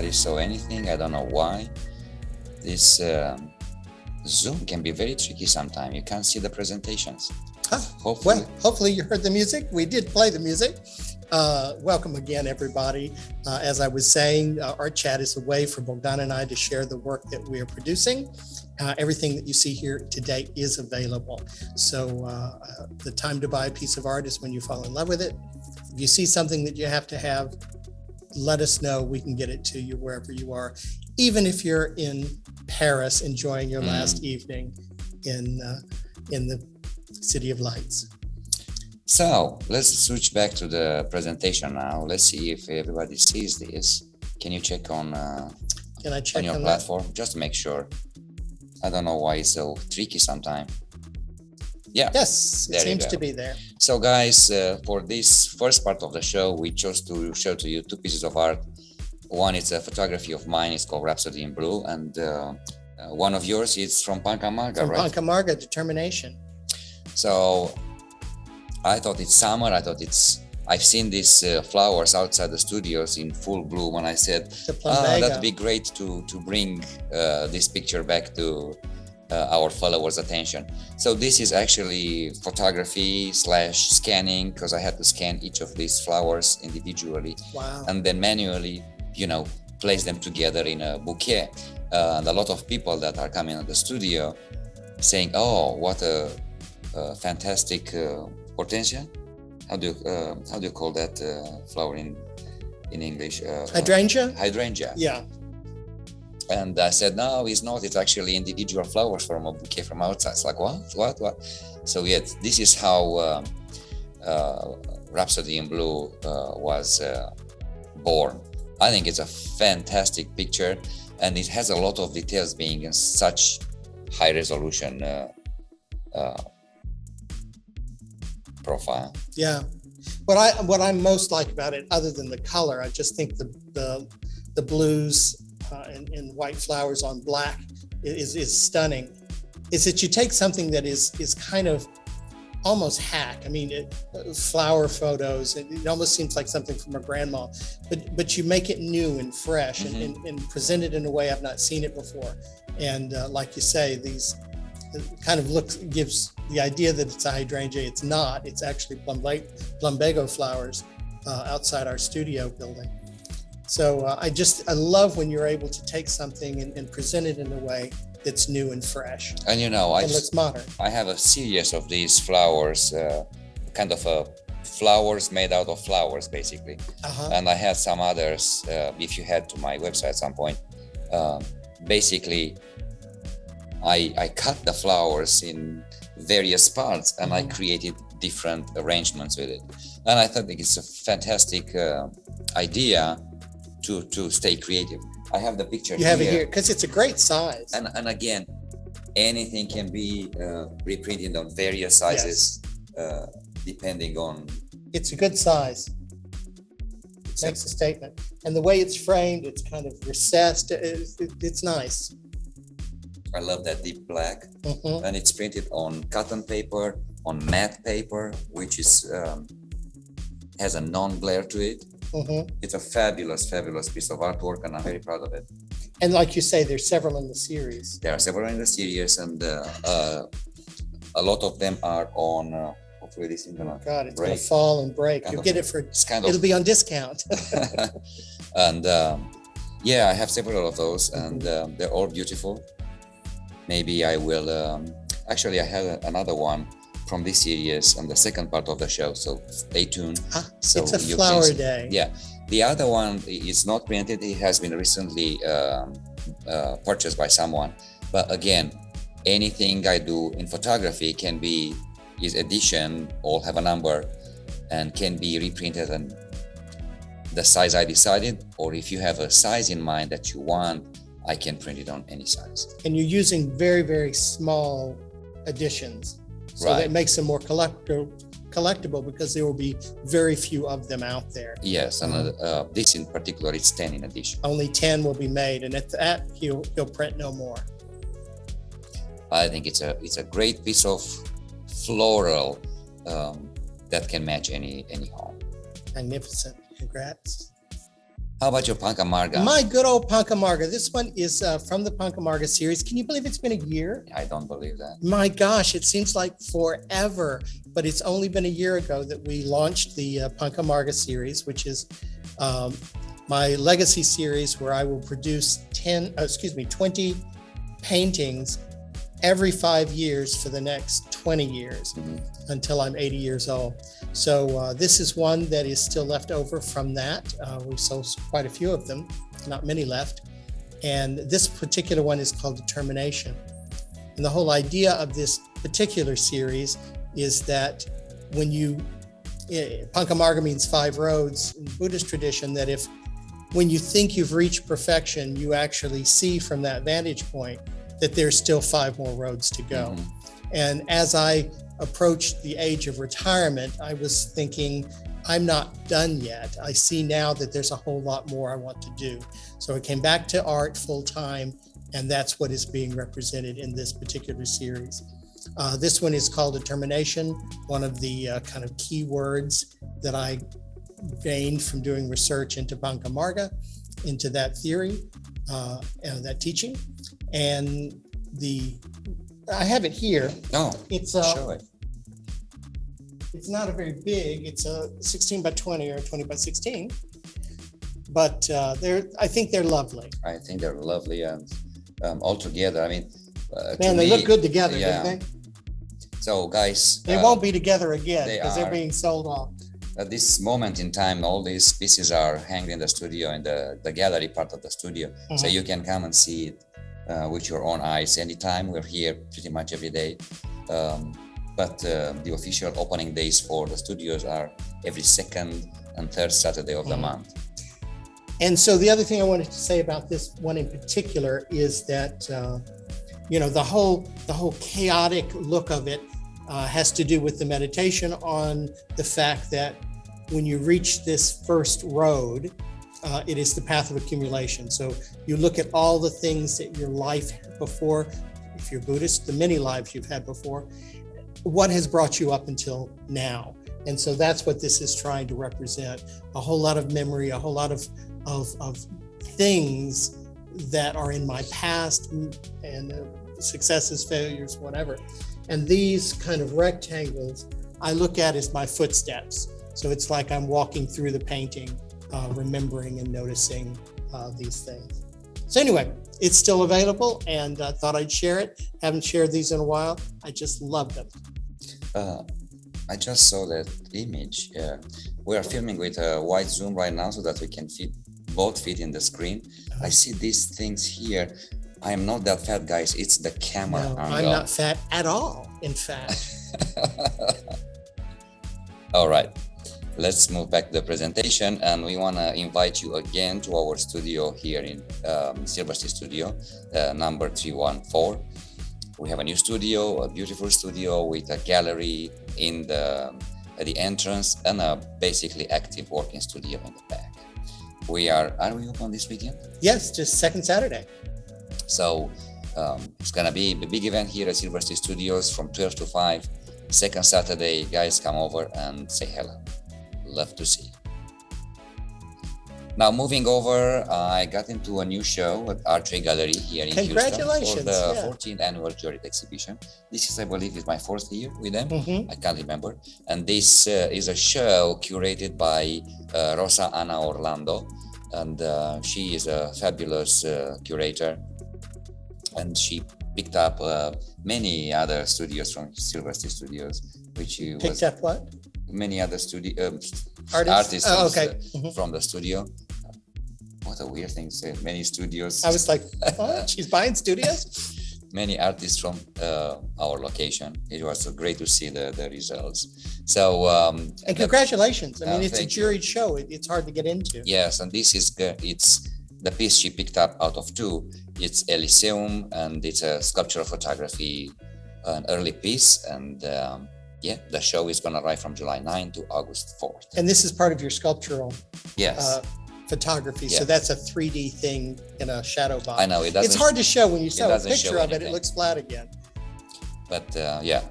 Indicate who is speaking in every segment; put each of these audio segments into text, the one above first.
Speaker 1: nobody saw anything. I don't know why. This Zoom can be very tricky sometimes. You can't see the presentations.
Speaker 2: Hopefully you heard the music. We did play the music. Welcome again, everybody. As I was saying, our chat is a way for Bogdan and I to share the work that we are producing. Everything that you see here today is available. So the time to buy a piece of art is when you fall in love with it. If you see something that you have to have, let us know. We can get it to you wherever you are, even if you're in Paris enjoying your last evening in the City of Lights.
Speaker 1: So let's switch back to the presentation now. Let's see if everybody sees this. Can you check on
Speaker 2: Can I check
Speaker 1: on your platform? Just to make sure. I don't know why it's so tricky sometimes. Yeah.
Speaker 2: Yes, it seems to be there.
Speaker 1: So guys, for this first part of the show, we chose to show to you two pieces of art. One is a photography of mine. It's called Rhapsody in Blue. And one of yours is from Pancamarga, right?
Speaker 2: From Pancamarga, Determination. So
Speaker 1: I thought it's summer. I've seen these flowers outside the studios in full bloom, and I said, that'd be great to bring this picture back to our followers' attention. So this is actually photography / scanning, because I had to scan each of these flowers individually.
Speaker 2: Wow.
Speaker 1: And then manually, place them together in a bouquet. And a lot of people that are coming to the studio saying, "Oh, what a fantastic hortensia." How do you call that flower in English? Hydrangea.
Speaker 2: Yeah.
Speaker 1: And I said, no, it's not. It's actually individual flowers from a bouquet from outside. It's like, what? So yeah, this is how Rhapsody in Blue was born. I think it's a fantastic picture, and it has a lot of details being in such high resolution profile.
Speaker 2: Yeah. What I most like about it, other than the color, I just think the blues and white flowers on black is stunning. Is that you take something that is kind of almost hack. I mean, flower photos. It almost seems like something from a grandma, but you make it new and fresh and present it in a way I've not seen it before. And like you say, these kind of gives the idea that it's a hydrangea. It's not. It's actually plumbago flowers outside our studio building. So I love when you're able to take something and present it in a way that's new and fresh.
Speaker 1: And
Speaker 2: and looks modern.
Speaker 1: I have a series of these flowers, kind of flowers made out of flowers, basically. And I had some others. If you head to my website at some point, basically, I cut the flowers in various parts and I created different arrangements with it. And I thought it's a fantastic idea to stay creative. I have the picture here.
Speaker 2: You have it here because it's a great size.
Speaker 1: And again, anything can be reprinted on various sizes, depending on.
Speaker 2: It's a good size. Makes a statement. And the way it's framed, it's kind of recessed. It's nice.
Speaker 1: I love that deep black. And it's printed on cotton paper, on matte paper, which is has a non-glare to it. It's a fabulous piece of artwork, and I'm very proud of it.
Speaker 2: And like you say, there's several in the series.
Speaker 1: There are several in the series, and a lot of them are on. Hopefully, this isn't gonna.
Speaker 2: God, it's gonna fall and break. You'll get it for. It'll be on discount.
Speaker 1: And I have several of those, and they're all beautiful. Maybe I will. Actually, I have another one from this series on the second part of the show, so stay tuned. So
Speaker 2: it's a flower day.
Speaker 1: Yeah, the other one is not printed. It has been recently purchased by someone. But again, anything I do in photography is edition, all have a number, and can be reprinted and the size I decided. Or if you have a size in mind that you want, I can print it on any size.
Speaker 2: And you're using very, very small editions. So that makes them more collectible because there will be very few of them out there.
Speaker 1: Yes, and this in particular, it's 10 in edition.
Speaker 2: Only 10 will be made, and at that, he'll print no more.
Speaker 1: I think it's a great piece of floral that can match any home.
Speaker 2: Magnificent. Congrats.
Speaker 1: How about your Pancamarga?
Speaker 2: My good old Pancamarga. This one is from the Pancamarga series. Can you believe it's been a year?
Speaker 1: I don't believe that.
Speaker 2: My gosh, it seems like forever, but it's only been a year ago that we launched the Pancamarga series, which is my legacy series where I will produce 20 paintings every 5 years for the next 20 years until I'm 80 years old. So this is one that is still left over from that. We sold quite a few of them, not many left. And this particular one is called Determination. And the whole idea of this particular series is that when Pancamarga means 5 roads in Buddhist tradition, that when you think you've reached perfection, you actually see from that vantage point that there's still 5 more roads to go. And as I approached the age of retirement, I was thinking, I'm not done yet. I see now that there's a whole lot more I want to do. So I came back to art full time, and that's what is being represented in this particular series. This one is called Determination, one of the kind of key words that I gained from doing research into Pancamarga, into that theory and that teaching. And I have it here.
Speaker 1: Oh,
Speaker 2: it's
Speaker 1: show it.
Speaker 2: It's not a very big. It's a 16 by 20 or 20 by 16, but I think they're lovely.
Speaker 1: I think they're lovely, and all together. I mean,
Speaker 2: man, they look good together,
Speaker 1: yeah.
Speaker 2: don't they?
Speaker 1: So, guys,
Speaker 2: they won't be together again because they're
Speaker 1: are
Speaker 2: being sold off.
Speaker 1: At this moment in time, all these pieces are hanging in the studio, in the gallery part of the studio, so you can come and see it with your own eyes anytime. We're here pretty much every day. But the official opening days for the studios are every second and third Saturday of the month.
Speaker 2: And so the other thing I wanted to say about this one in particular is that the whole chaotic look of it has to do with the meditation on the fact that when you reach this first road, it is the path of accumulation. So you look at all the things that your life had before, if you're Buddhist, the many lives you've had before, what has brought you up until now. And so that's what this is trying to represent, a whole lot of memory, a whole lot of things that are in my past and successes, failures, whatever. And these kind of rectangles I look at as my footsteps. So it's like I'm walking through the painting, remembering and noticing these things. So anyway, it's still available, and I thought I'd share it. Haven't shared these in a while. I just love them.
Speaker 1: I just saw that image. We are filming with a wide zoom right now so that we can both fit in the screen. I see these things here. I am not that fat, guys. It's the camera angle.
Speaker 2: I'm not fat at all, in fact.
Speaker 1: All right. Let's move back to the presentation, and we want to invite you again to our studio here in Silver City Studio, number 314. We have a new studio, a beautiful studio with a gallery at the entrance and a basically active working studio in the back. Are we open this weekend?
Speaker 2: Yes, just second Saturday.
Speaker 1: So it's gonna be a big event here at Silver City Studios from 12 to 5. Second Saturday, guys, come over and say hello. Love to see. Now moving over, I got into a new show at Archery Gallery here in Houston for the 14th annual Curated exhibition. This is, I believe, is my 4th year with them. I can't remember. And this is a show curated by Rosa Ana Orlando, and she is a fabulous curator. And she picked up many other studios from Silver City Studios, which
Speaker 2: picked up what?
Speaker 1: Many other
Speaker 2: artists
Speaker 1: from the studio. What a weird thing to say. Many studios.
Speaker 2: I was like, what? She's buying studios?
Speaker 1: Many artists from our location. It was great to see the results. So
Speaker 2: and congratulations. I mean, it's a juried show. It's hard to get into.
Speaker 1: Yes, and this is it's the piece she picked up out of 2. It's Elysium, and it's a sculptural photography, an early piece, and the show is going to arrive from July 9 to August 4th.
Speaker 2: And this is part of your sculptural photography.
Speaker 1: Yeah.
Speaker 2: So that's a 3D thing in a shadow box.
Speaker 1: I know it doesn't.
Speaker 2: It's hard to show when you show a picture of it. It looks flat again.
Speaker 1: But yeah.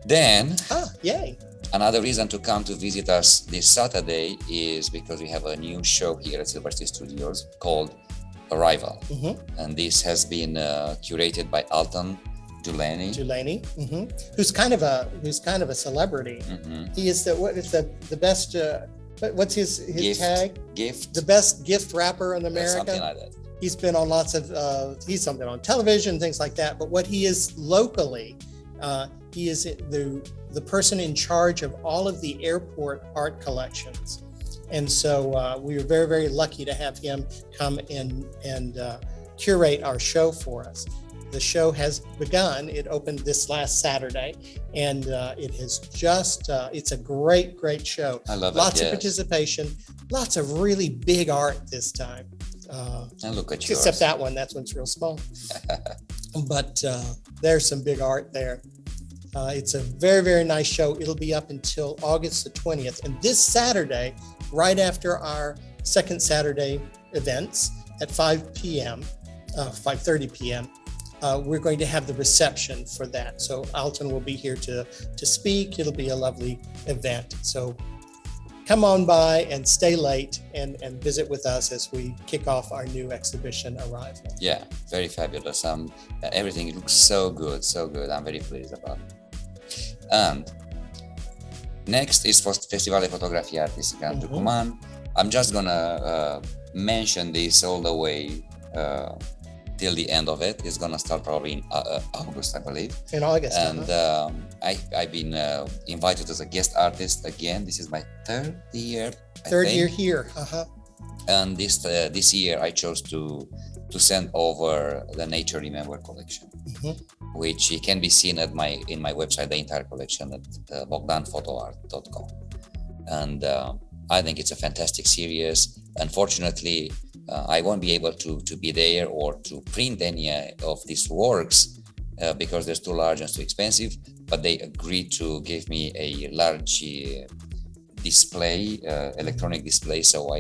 Speaker 1: Then.
Speaker 2: Yay.
Speaker 1: Another reason to come to visit us this Saturday is because we have a new show here at Silver City Studios called Arrival. And this has been curated by Alton Delaney,
Speaker 2: who's kind of a celebrity. He is the best. What's his tag?
Speaker 1: Gift.
Speaker 2: The best gift wrapper in America.
Speaker 1: Something like that.
Speaker 2: He's been on lots of. He's something on television, things like that. But what he is locally, he is the person in charge of all of the airport art collections. And so we were very, very lucky to have him come in and curate our show for us. The show has begun. It opened this last Saturday, and it has just, it's a great, great show.
Speaker 1: I love it.
Speaker 2: Lots of participation, lots of really big art this time.
Speaker 1: And look at yours.
Speaker 2: Except that one, one's real small. But there's some big art there. It's a very, very nice show. It'll be up until August the 20th. And this Saturday, right after our second Saturday events at 5:30 p.m., we're going to have the reception for that. So Alton will be here to speak. It'll be a lovely event. So come on by and stay late and visit with us as we kick off our new exhibition, Arrival.
Speaker 1: Yeah, very fabulous. Everything looks so good, so good. I'm very pleased about it. And next is Festivale Fotografia Artistica in Tucumán. I'm just gonna mention this all the way till the end of it. It's gonna start probably in August, I believe.
Speaker 2: In August.
Speaker 1: And I've been invited as a guest artist again. This is my third year.
Speaker 2: Third year here.
Speaker 1: And this year I chose to send over the Nature Remember collection, which can be seen in my website, the entire collection at bogdanfotoart.com. And I think it's a fantastic series. Unfortunately, I won't be able to be there or to print any of these works because they're too large and too expensive, but they agreed to give me a large display, electronic display, so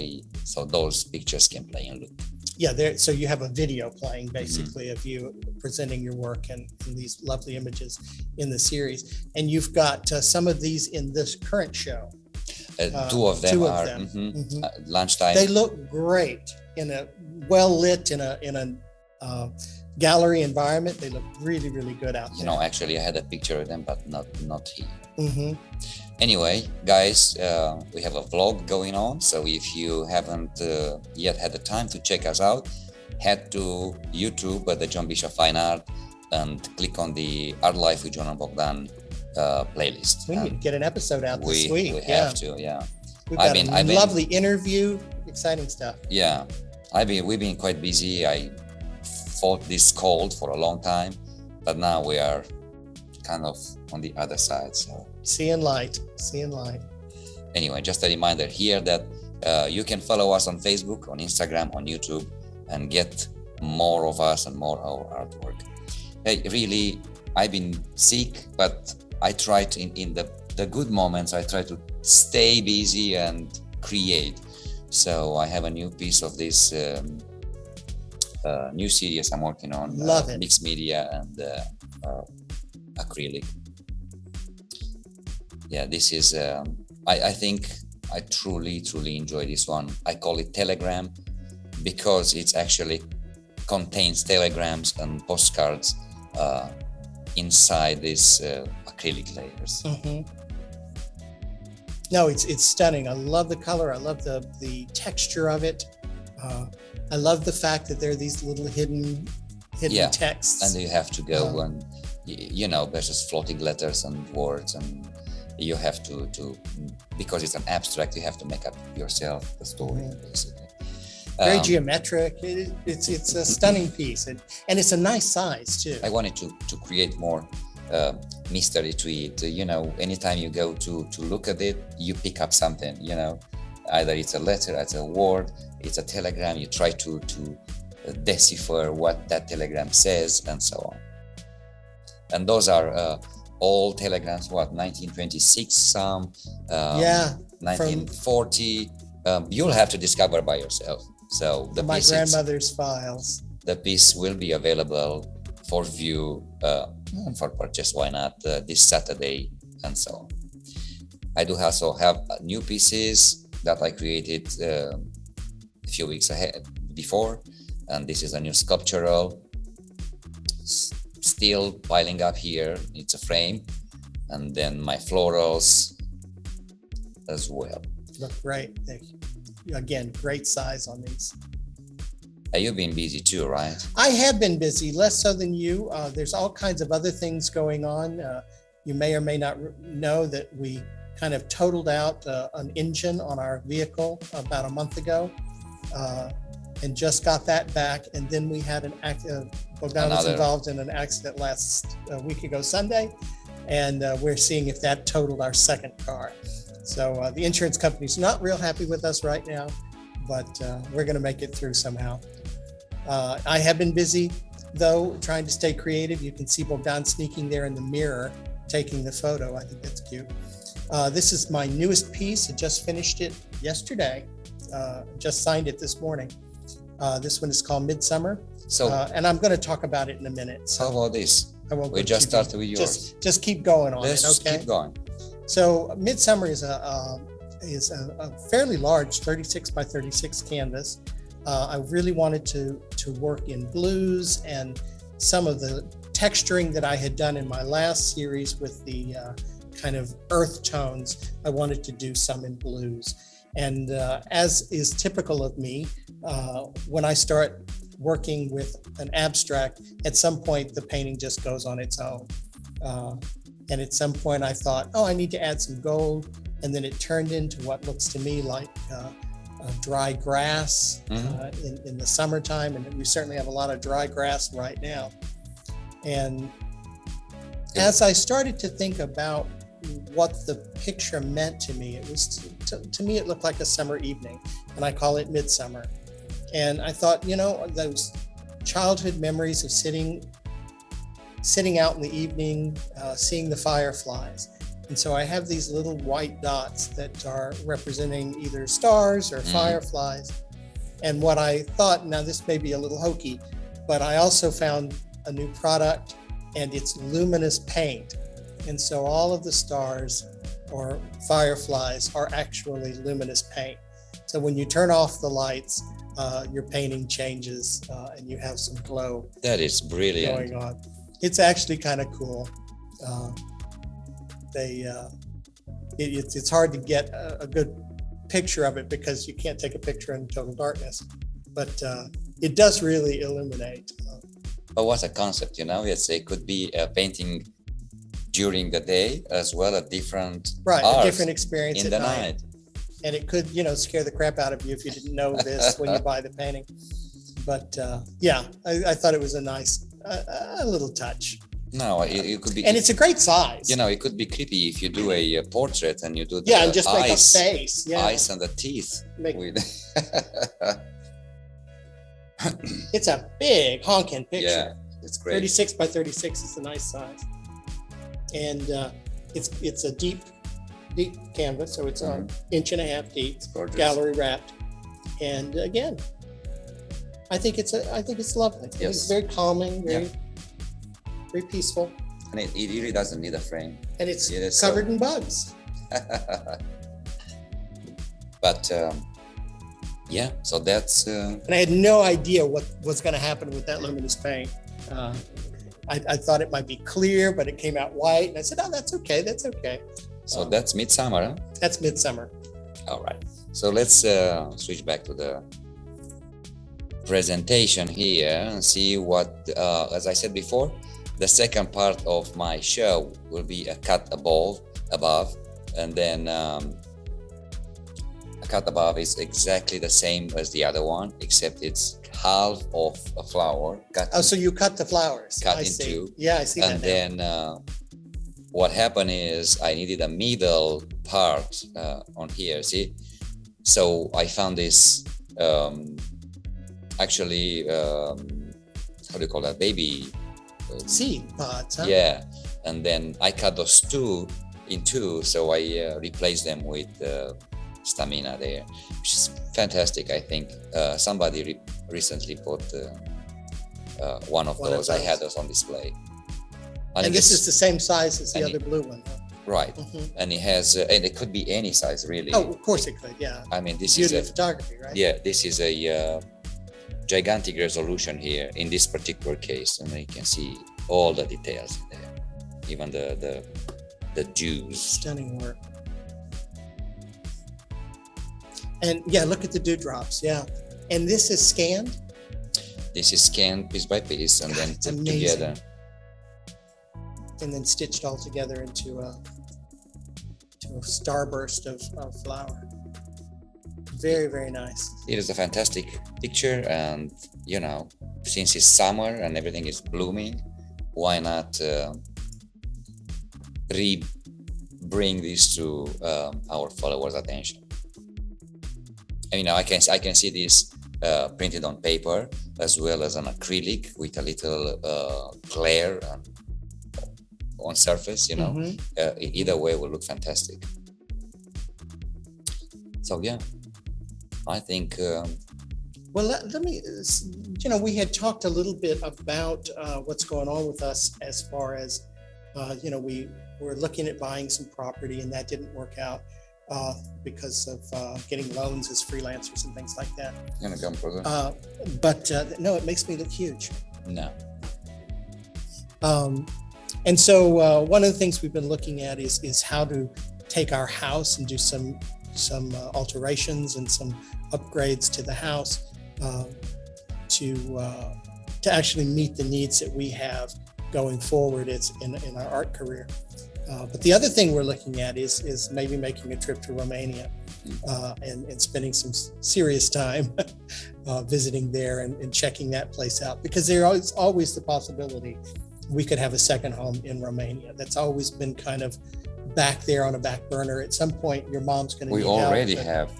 Speaker 1: those pictures can play and look.
Speaker 2: Yeah, so you have a video playing basically of you presenting your work and these lovely images in the series. And you've got some of these in this current show.
Speaker 1: Two of them are lunchtime.
Speaker 2: They look great in a well-lit, in a gallery environment. They look really, really good out there.
Speaker 1: You know, actually I had a picture of them, but not here. Anyway, guys, we have a vlog going on. So if you haven't yet had the time to check us out, head to YouTube at the John Bishop Fine Art and click on the Art Life with John and Bogdan playlist.
Speaker 2: We need to get an episode out this week.
Speaker 1: We have to, yeah.
Speaker 2: We've got a lovely interview, exciting stuff.
Speaker 1: Yeah, we've been quite busy. I fought this cold for a long time, but now we are kind of on the other side. So
Speaker 2: seeing light.
Speaker 1: Anyway, just a reminder here that you can follow us on Facebook, on Instagram, on YouTube, and get more of us and more of our artwork. Hey, really, I've been sick, but I tried in the good moments, I try to stay busy and create. So I have a new piece of this new series I'm working on.
Speaker 2: Love it.
Speaker 1: Mixed media and acrylic. Yeah, this is, I think I truly enjoy this one. I call it Telegram because it actually contains telegrams and postcards inside these acrylic layers.
Speaker 2: No, it's stunning. I love the color. I love the texture of it. I love the fact that there are these little hidden texts.
Speaker 1: And you have to go and, there's just floating letters and words, and you have to because it's an abstract, you have to make up yourself the story, basically.
Speaker 2: Very geometric. It's a stunning piece, and it's a nice size too.
Speaker 1: I wanted to create more mystery to it. Anytime you go to look at it, you pick up something. Either it's a letter, it's a word, it's a telegram. You try to decipher what that telegram says, and so on. And those are all telegrams. 1926, some 1940. You'll have to discover by yourself. So
Speaker 2: my grandmother's files.
Speaker 1: The piece will be available for view and for purchase. Why not this Saturday and so on. I do also have new pieces that I created a few weeks before, and this is a new sculptural still piling up here. It's a frame, and then my florals as well.
Speaker 2: Look great. Again, great size on these.
Speaker 1: You've been busy too, right?
Speaker 2: I have been busy, less so than you. There's all kinds of other things going on. You may or may not know that we kind of totaled out an engine on our vehicle about a month ago, and just got that back. And then we had an accident. Bogdan was involved in an accident last week ago Sunday, and we're seeing if that totaled our second car. So the insurance company's not real happy with us right now, but we're going to make it through somehow. I have been busy, though, trying to stay creative. You can see Bogdan sneaking there in the mirror, taking the photo. I think that's cute. This is my newest piece. I just finished it yesterday. Just signed it this morning. This one is called MidSummer. So, and I'm going to talk about it in a minute. So
Speaker 1: how about this?
Speaker 2: We
Speaker 1: just started with yours.
Speaker 2: Just keep going on
Speaker 1: Let's
Speaker 2: it. Okay.
Speaker 1: Keep going.
Speaker 2: So MidSummer is a fairly large 36 by 36 canvas. I really wanted to work in blues and some of the texturing that I had done in my last series with the kind of earth tones. I wanted to do some in blues. And as is typical of me, when I start working with an abstract, at some point the painting just goes on its own. And at some point I thought, oh, I need to add some gold. And then it turned into what looks to me like dry grass in the summertime. And we certainly have a lot of dry grass right now. And as I started to think about what the picture meant to me, it was to me, it looked like a summer evening, and I call it MidSummer. And I thought, those childhood memories of sitting out in the evening, seeing the fireflies. And so I have these little white dots that are representing either stars or fireflies. And what I thought, now this may be a little hokey, but I also found a new product, and it's luminous paint. And so all of the stars or fireflies are actually luminous paint. So when you turn off the lights, your painting changes and you have some glow.
Speaker 1: That is brilliant.
Speaker 2: Going on. It's actually kind of cool. It's hard to get a good picture of it because you can't take a picture in total darkness, but it does really illuminate.
Speaker 1: But what a concept, it could be a painting during the day as well as different
Speaker 2: a different experience
Speaker 1: in
Speaker 2: at
Speaker 1: the night.
Speaker 2: And it could, scare the crap out of you if you didn't know this when you buy the painting. But I thought it was a nice, a little touch.
Speaker 1: No, it could be,
Speaker 2: and it's a great size.
Speaker 1: It could be creepy if you do a portrait and you do the
Speaker 2: and just
Speaker 1: eyes,
Speaker 2: make a face,
Speaker 1: eyes and the teeth.
Speaker 2: It's a big honking picture.
Speaker 1: Yeah, it's great.
Speaker 2: 36 by 36 is a nice size, and it's a deep canvas, so it's an inch and a half deep, gallery wrapped, and again, I think it's lovely.
Speaker 1: Yes.
Speaker 2: It's very calming, very peaceful,
Speaker 1: and it really doesn't need a frame,
Speaker 2: and it's covered in bugs.
Speaker 1: But so that's
Speaker 2: and I had no idea what was going to happen with that luminous paint. I thought it might be clear, but it came out white, and I said, oh, that's okay.
Speaker 1: So that's MidSummer, huh?
Speaker 2: That's MidSummer.
Speaker 1: All right. So let's switch back to the presentation here and see what, as I said before, the second part of my show will be a cut above, and then a cut above is exactly the same as the other one, except it's half of a flower.
Speaker 2: So you cut the flowers.
Speaker 1: Cut in two.
Speaker 2: Yeah, I see that.
Speaker 1: And then what happened is I needed a middle part on here, see? So I found this actually, how do you call that? Baby
Speaker 2: seed pods, huh?
Speaker 1: Yeah, and then I cut those two in two, so I replaced them with stamina there, which is fantastic. I think somebody recently bought one of those. I had those on display.
Speaker 2: And this is the same size as the other blue one, huh?
Speaker 1: Right. And it has, and it could be any size really.
Speaker 2: Oh, of course it could. Yeah.
Speaker 1: I mean, this
Speaker 2: Beauty
Speaker 1: is
Speaker 2: of photography, right?
Speaker 1: yeah, this is a gigantic resolution here in this particular case, and you can see all the details in there, even the dews.
Speaker 2: Stunning work. And yeah, look at the dewdrops. Yeah. And this is scanned?
Speaker 1: This is scanned piece by piece and then
Speaker 2: it's
Speaker 1: put
Speaker 2: amazing.
Speaker 1: together.
Speaker 2: And then stitched all together into a starburst of flower. Very, very nice.
Speaker 1: It is a fantastic picture, and you know, since it's summer and everything is blooming, why not bring this to our followers' attention? And, you know, I can see this printed on paper as well as an acrylic with a little glare on surface. You know, either way will look fantastic. So yeah, I think.
Speaker 2: Well, let me. You know, we had talked a little bit about what's going on with us as far as, you know, we were looking at buying some property, and that didn't work out because of getting loans as freelancers and things like that.
Speaker 1: Gonna come further.
Speaker 2: But no, it makes me look huge.
Speaker 1: No.
Speaker 2: And so one of the things we've been looking at is how to take our house and do some alterations and some upgrades to the house to actually meet the needs that we have going forward in our art career. But the other thing we're looking at is maybe making a trip to Romania and spending some serious time visiting there and checking that place out, because there is always the possibility we could have a second home in Romania. That's always been kind of back there on a back burner. At some point, your mom's going to.
Speaker 1: We already have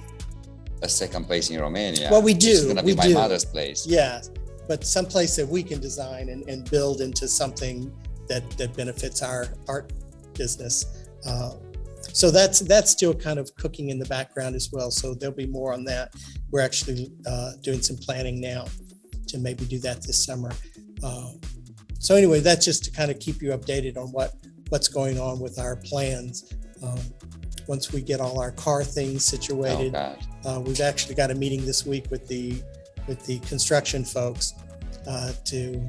Speaker 1: a second place in Romania.
Speaker 2: Well, we do.
Speaker 1: It's going to be my mother's place.
Speaker 2: Yeah, but some place that we can design and build into something that benefits our art business. So that's still kind of cooking in the background as well. So there'll be more on that. We're actually doing some planning now to maybe do that this summer. So anyway, that's just to kind of keep you updated on what's going on with our plans. Once we get all our car things situated, we've actually got a meeting this week with the construction folks to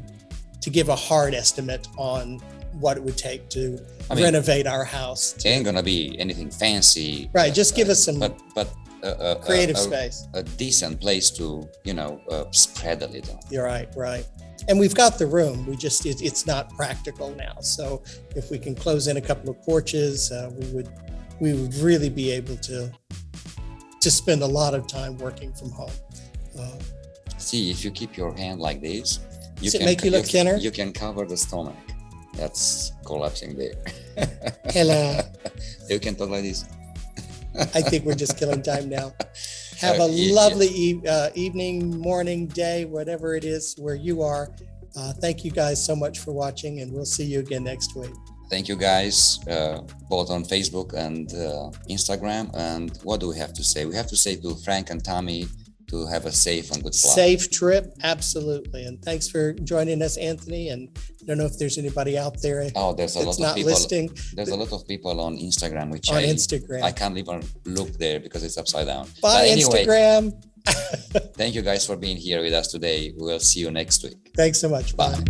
Speaker 2: give a hard estimate on what it would take to renovate our house.
Speaker 1: It ain't gonna be anything fancy,
Speaker 2: right? Just give us some
Speaker 1: but
Speaker 2: creative space,
Speaker 1: a decent place to spread a little.
Speaker 2: You're right. And we've got the room. We just it's not practical now. So if we can close in a couple of porches, we would really be able to spend a lot of time working from home.
Speaker 1: See, if you keep your hand like this,
Speaker 2: does it make you look thinner?
Speaker 1: You can cover the stomach. That's collapsing there.
Speaker 2: Hello.
Speaker 1: You can talk like this.
Speaker 2: I think we're just killing time now. Have a lovely evening, morning, day, whatever it is where you are. Thank you guys so much for watching, and we'll see you again next week.
Speaker 1: Thank you guys, both on Facebook and Instagram. And what do we have to say? We have to say to Frank and Tommy to have a safe and good flight.
Speaker 2: Safe trip, absolutely. And thanks for joining us, Anthony. And I don't know if there's anybody out there.
Speaker 1: Oh, there's a lot of people.
Speaker 2: Listening.
Speaker 1: There's a lot of people on Instagram, which
Speaker 2: Instagram.
Speaker 1: I can't even look there because it's upside down.
Speaker 2: Bye, anyway, Instagram.
Speaker 1: Thank you guys for being here with us today. We'll see you next week.
Speaker 2: Thanks so much.
Speaker 1: Bye.